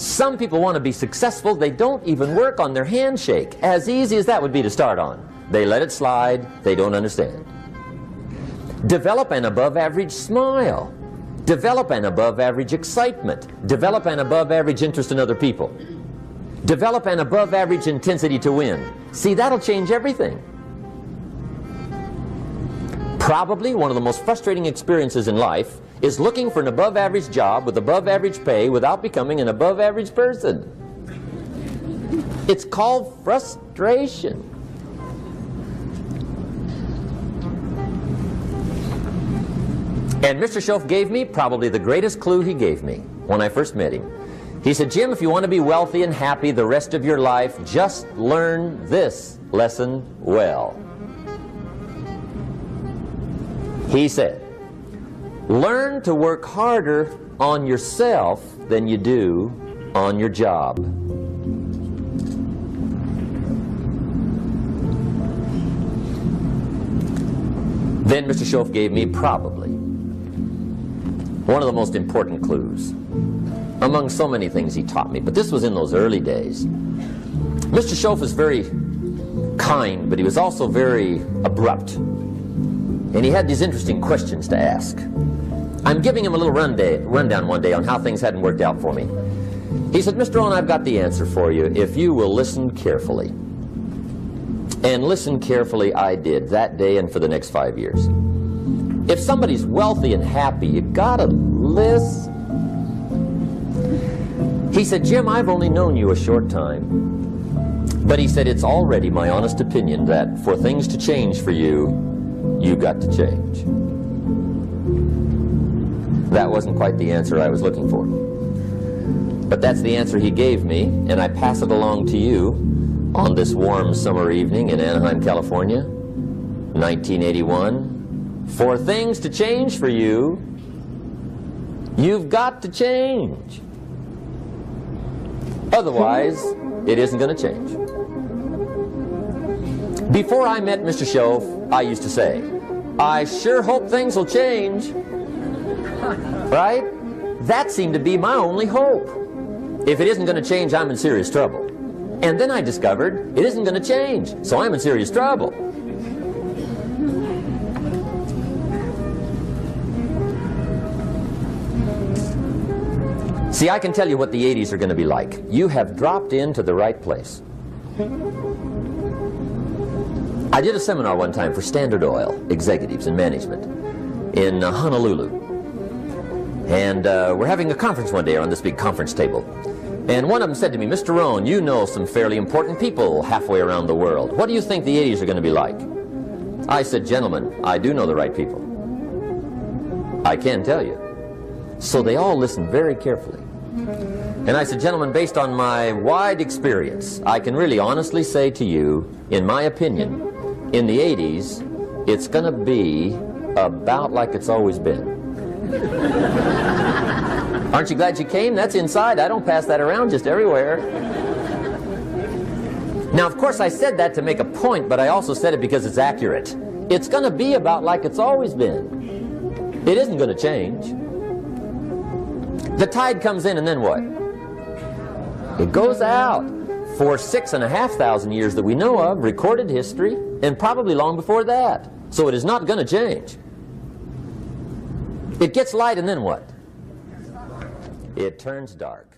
Some people want to be successful, they don't even work on their handshake. As easy as that would be to start on. They let it slide, they don't understand. Develop an above-average smile. Develop an above-average excitement. Develop an above-average interest in other people. Develop an above-average intensity to win. See, that'll change everything. Probably one of the most frustrating experiences in life is looking for an above-average job with above-average pay without becoming an above-average person. It's called frustration. And Mr. Shoaff gave me probably the greatest clue he gave me when I first met him. He said, Jim, if you want to be wealthy and happy the rest of your life, just learn this lesson well. He said, learn to work harder on yourself than you do on your job. Then Mr. Shoaff gave me probably one of the most important clues among so many things he taught me, but this was in those early days. Mr. Shoaff was very kind, but he was also very abrupt. And he had these interesting questions to ask. I'm giving him a little rundown one day on how things hadn't worked out for me. He said, Mr. Rohn, I've got the answer for you if you will listen carefully. And listen carefully I did that day and for the next 5 years. If somebody's wealthy and happy, you've got to listen. He said, Jim, I've only known you a short time. But he said, it's already my honest opinion that for things to change for you, you've got to change. That wasn't quite the answer I was looking for. But that's the answer he gave me, and I pass it along to you on this warm summer evening in Anaheim, California, 1981. For things to change for you, you've got to change. Otherwise, it isn't going to change. Before I met Mr. Shoaff, I used to say, I sure hope things will change. Right? That seemed to be my only hope. If it isn't going to change, I'm in serious trouble. And then I discovered it isn't going to change, so I'm in serious trouble. See, I can tell you what the 80s are going to be like. You have dropped into the right place. I did a seminar one time for Standard Oil executives and management in Honolulu. And we're having a conference one day on this big conference table. And one of them said to me, Mr. Rohn, you know some fairly important people halfway around the world. What do you think the 80s are going to be like? I said, gentlemen, I do know the right people. I can tell you. So they all listened very carefully. And I said, gentlemen, based on my wide experience, I can really honestly say to you, in my opinion, in the 80s, it's going to be about like it's always been. Aren't you glad you came? That's inside. I don't pass that around just everywhere. Now, of course, I said that to make a point, but I also said it because it's accurate. It's going to be about like it's always been. It isn't going to change. The tide comes in, and then what? It goes out. For 6,500 years that we know of, recorded history, and probably long before that. So it is not going to change. It gets light, and then what? It turns dark.